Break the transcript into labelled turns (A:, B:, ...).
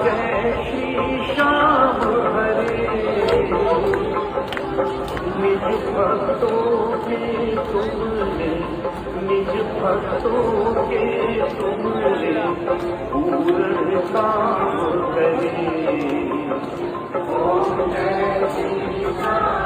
A: कैसी शाम हरे, निज भक्तों के तुमने, निज भक्तों के तुमने पूर्ण काम करे। ओम जय श्री राम।